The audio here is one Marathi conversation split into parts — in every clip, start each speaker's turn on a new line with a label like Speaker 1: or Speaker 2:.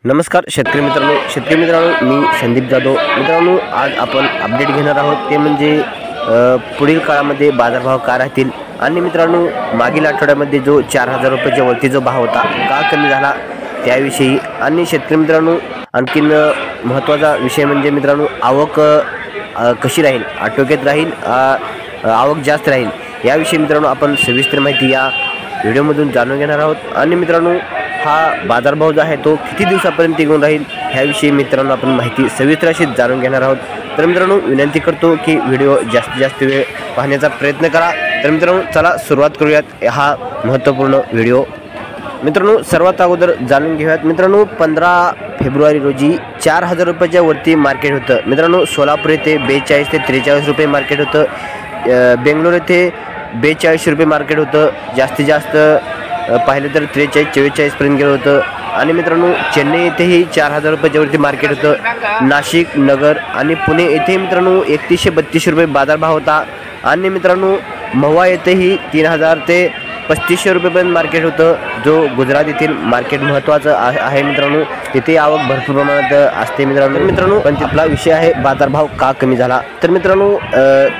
Speaker 1: नमस्कार शेतकरी मित्रांनो, मी संदीप जाधव। मित्रांनो, आज आपण अपडेट घेणार आहोत ते म्हणजे पुढील काळामध्ये बाजारभाव काय राहतील आणि मित्रांनो मागील आठवड्यामध्ये जो 4000 रुपयाच्या वरती जो भाव होता का कमी झाला त्याविषयी आणि शेतकरी मित्रांनो आणखीन महत्त्वाचा विषय म्हणजे मित्रांनो आवक कशी राहील, आटोक्यात राहील, आवक जास्त राहील याविषयी मित्रांनो आपण सविस्तर माहिती या व्हिडिओमधून जाणून घेणार आहोत। आणि मित्रांनो हा बाजारभाव जो आहे तो किती दिवसापर्यंत टिकून राहील ह्याविषयी मित्रांनो आपण माहिती सविस्तर अशी जाणून घेणार आहोत। तर मित्रांनो विनंती करतो की व्हिडिओ जास्तीत जास्त वेळ पाहण्याचा प्रयत्न करा। तर मित्रांनो चला सुरुवात करूयात हा महत्त्वपूर्ण व्हिडिओ। मित्रांनो सर्वात अगोदर जाणून घेऊयात मित्रांनो 15 फेब्रुवारी रोजी 4000 रुपयाच्या वरती मार्केट होतं। मित्रांनो सोलापूर येथे 42 ते 43 रुपये मार्केट होतं, बेंगलोर येथे 42 रुपये मार्केट होतं, जास्तीत जास्त पाहिलं तर 43-44 पर्यंत गेलं होतं। आणि मित्रांनो चेन्नई येथेही 4000 रुपयाच्या वरती मार्केट होतं, नाशिक, नगर आणि पुणे येथे मित्रांनो 3132 रुपये बाजारभाव होता। आणि मित्रांनो महुवा येथेही 3000 ते 3500 रुपयेपर्यंत मार्केट होतं, जो गुजरात येथील मार्केट महत्त्वाचं आहे मित्रांनो, तिथे आवक भरपूर प्रमाणात असते मित्रांनो पण तिथला विषय आहे बाजारभाव का कमी झाला। तर मित्रांनो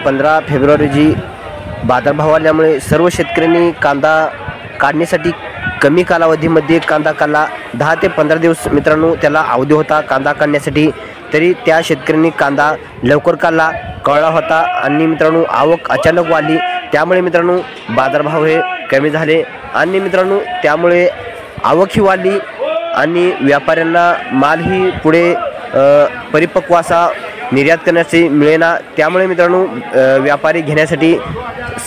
Speaker 1: 15 फेब्रुवारी रोजी बाजारभाव आल्यामुळे सर्व शेतकऱ्यांनी कांदा काढण्यासाठी कमी कालावधीमध्ये कांदा काढला। 10 ते 15 दिवस मित्रांनो त्याला अवधी होता कांदा काढण्यासाठी, तरी त्या शेतकऱ्यांनी कांदा लवकर कळला होता आणि मित्रांनो आवक अचानक वाढली, त्यामुळे मित्रांनो बाजारभाव हे कमी झाले आणि मित्रांनो त्यामुळे आवकही वाढली आणि व्यापाऱ्यांना मालही पुढे परिपक्व असा निर्यात करण्याची मिळेना, त्यामुळे मित्रांनो व्यापारी घेण्यासाठी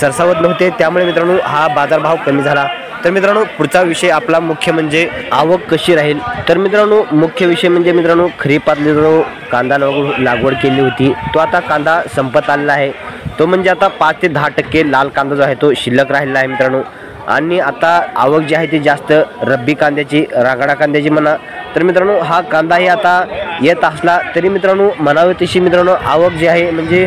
Speaker 1: सरसावत नव्हते, त्यामुळे मित्रांनो हा बाजारभाव कमी झाला। तर मित्रांनो पुढचा विषय आपला मुख्य म्हणजे आवक कशी राहील। तर मित्रांनो मुख्य विषय म्हणजे मित्रांनो खरीपातली जो कांदा लागवड केली होती तो आता कांदा संपत आलेला आहे, तो म्हणजे आता 5 ते 10% लाल कांदा जो आहे तो शिल्लक राहिलेला आहे मित्रांनो। आणि आता आवक जी आहे ती जास्त रब्बी कांद्याची, रागाडा कांद्याची म्हणा। तर मित्रांनो हा कांदाही आता येत असला तरी मित्रांनो म्हणावे तशी मित्रांनो आवक जी आहे म्हणजे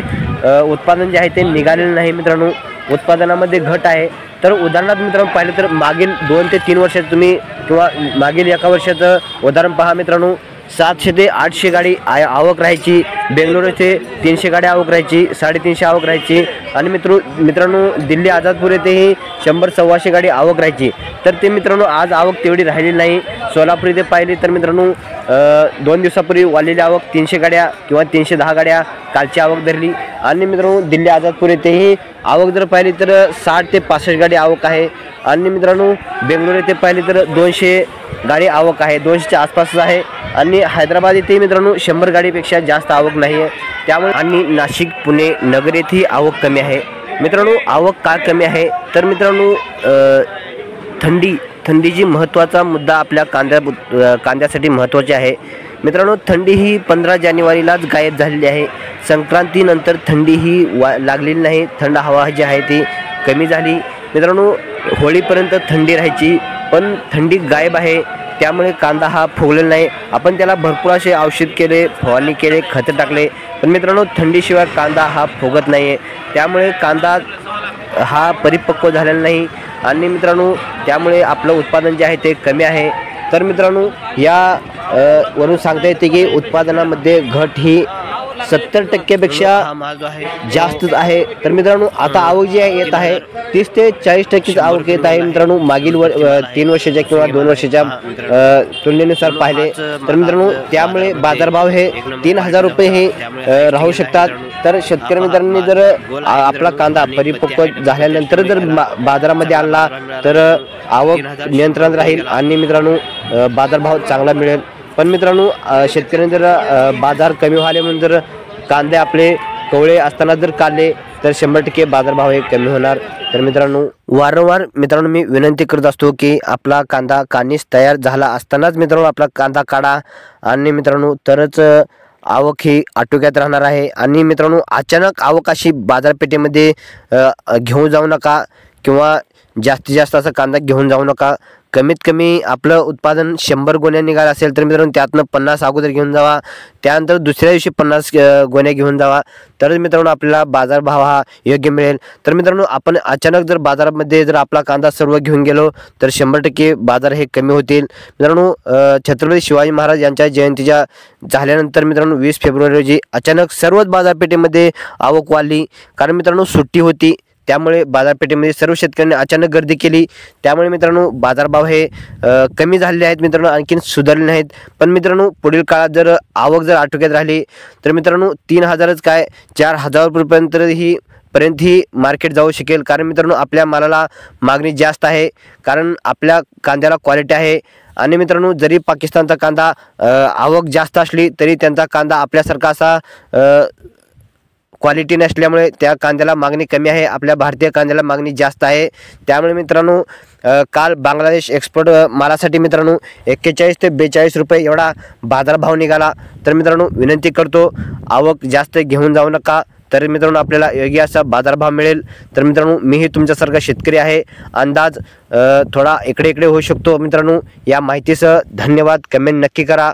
Speaker 1: उत्पादन जे आहे ते निघालेलं नाही मित्रांनो, उत्पादनामध्ये घट आहे। तर उदाहरणार्थ मित्रांनो पाहिलं तर मागील 2 ते 3 वर्षात तुम्ही किंवा मागील एका वर्षाचं उदाहरण पहा मित्रांनो, 700 ते 800 गाडी आवक राहायची, बेंगलोर येथे 300 गाड्या आवक राहायची, 350 आवक राहायची आणि मित्रांनो दिल्ली आझादपूर येथेही 100-125 गाडी आवक राहायची। तर ते मित्रांनो आज आवक तेवढी राहिलेली नाही। सोलापूर येथे पाहिली तर मित्रांनो 2 दिवसापूर्वी वाढलेली आवक 300 गाड्या किंवा 310 गाड्या कालची आवक धरली। आणि मित्रांनो दिल्ली आझादपूर येथेही आवक जर पाहिली तर 60 ते 65 गाडी आवक आहे। आणि मित्रांनो बेंगलोर येथे पाहिली तर 200 गाडी आवक आहे, 200च्या आसपासच आहे। आणि हैदराबाद येथे मित्रांनो 100 गाडीपेक्षा जास्त आवक नाही आहे, त्यामुळे आणि नाशिक, पुणे, नगर येथेही आवक कमी आहे मित्रांनो। आवक का कमी आहे तर मित्रांनो थंडीची महत्त्वाचा मुद्दा आपल्या कांद्यासाठी महत्त्वाची आहे मित्रांनो। थंडी ही 15 जानेवारीलाच गायब झालेली आहे, संक्रांतीनंतर थंडी ही लागलेली नाही, थंड हवा जी आहे ती कमी झाली मित्रांनो। होळीपर्यंत थंडी राहायची पण थंडी गायब आहे, त्यामुळे कांदा हा फुगलेला नाही। आपण त्याला भरपूर असे औषध केले, फवारणी केले, खतं टाकले, पण मित्रांनो थंडीशिवाय कांदा हा फुगत नाही आहे, त्यामुळे कांदा हा परिपक्व झालेला नाही आणि मित्रांनो त्यामुळे आपलं उत्पादन जे आहे ते कमी आहे। तर मित्रांनो या वरून सांगता येते की उत्पादनामध्ये घट ही 70% पेक्षा जास्तच आहे। तर मित्रांनो आता आवक जी आहे येत आहे 30 ते 40% आवक येत आहे मित्रांनो, मागील 3 वर्षाच्या किंवा 2 वर्षाच्या तुलनेनुसार पाहिले तर मित्रांनो त्यामुळे बाजारभाव हे 3000 रुपये हे राहू शकतात। तर शेतकरी मित्रांनी जर आपला कांदा परिपक्व झाल्यानंतर जर बाजारामध्ये आणला तर आवक नियंत्रणात राहील आणि मित्रांनो बाजारभाव चांगला मिळेल। पण मित्रांनो शेतकऱ्यांनी जर बाजार कमी व्हाले म्हणून जर कांदे आपले कवळे असताना जर काढले तर 100% बाजारभाव हे कमी होणार। तर मित्रांनो वारंवार मित्रांनो मी विनंती करत असतो की आपला कांदा काढणीस तयार झाला असतानाच मित्रांनो आपला कांदा काढा आणि मित्रांनो तरच आवक ही आटोक्यात राहणार आहे। आणि मित्रांनो अचानक आवक अशी बाजारपेठेमध्ये घेऊन जाऊ नका किंवा जास्तीत जास्त असा कांदा घेऊन जाऊ नका, कमीत कमी आपलं उत्पादन 100 गोण्या निघाला असेल तर मित्रांनो त्यातनं 50 अगोदर घेऊन जावा, त्यानंतर दुसऱ्या दिवशी 50 गोण्या घेऊन जावा, तर मित्रांनो आपल्याला बाजारभाव हा योग्य मिळेल। तर मित्रांनो आपण अचानक जर बाजारामध्ये जर आपला कांदा सर्व घेऊन गेलो तर 100% बाजार हे कमी होतील। मित्रांनो छत्रपती शिवाजी महाराज यांच्या जयंतीच्या झाल्यानंतर मित्रांनो 20 फेब्रुवारी रोजी अचानक सर्वच बाजारपेठेमध्ये आवक वाढली, कारण मित्रांनो सुट्टी होती, त्यामुळे बाजारपेठेमध्ये सर्व शेतकऱ्यांनी अचानक गर्दी केली, त्यामुळे मित्रांनो बाजारभाव हे कमी झालेले आहेत मित्रांनो, आणखीन सुधारले नाहीत। पण मित्रांनो पुढील काळात जर आवक जर आटोक्यात राहिली तर मित्रांनो 3000च काय 4000 रुपयांपर्यंत ही मार्केट जाऊ शकेल, कारण मित्रांनो आपल्या मालाला मागणी जास्त आहे, कारण आपल्या कांद्याला क्वालिटी आहे। आणि मित्रांनो जरी पाकिस्तानचा कांदा आवक जास्त असली तरी त्यांचा कांदा आपल्यासारखा असा क्वालिटी नसल्यामुळे त्या कांद्याला मागणी कमी आहे, आपल्या भारतीय कांद्याला मागणी जास्त आहे। त्यामुळे मित्रांनो काल बांगलादेश एक्सपोर्ट मालासाठी मित्रांनो 41 ते 42 रुपये एवढा बाजारभाव निघाला। तर मित्रांनो विनंती करतो आवक जास्त घेऊन जाऊ नका, तर मित्रांनो आपल्याला योग्य असा बाजारभाव मिळेल। तर मित्रांनो मीही तुमच्यासारखा शेतकरी आहे, अंदाज थोडा इकडे इकडे होऊ शकतो मित्रांनो। या माहितीसह धन्यवाद, कमेंट नक्की करा।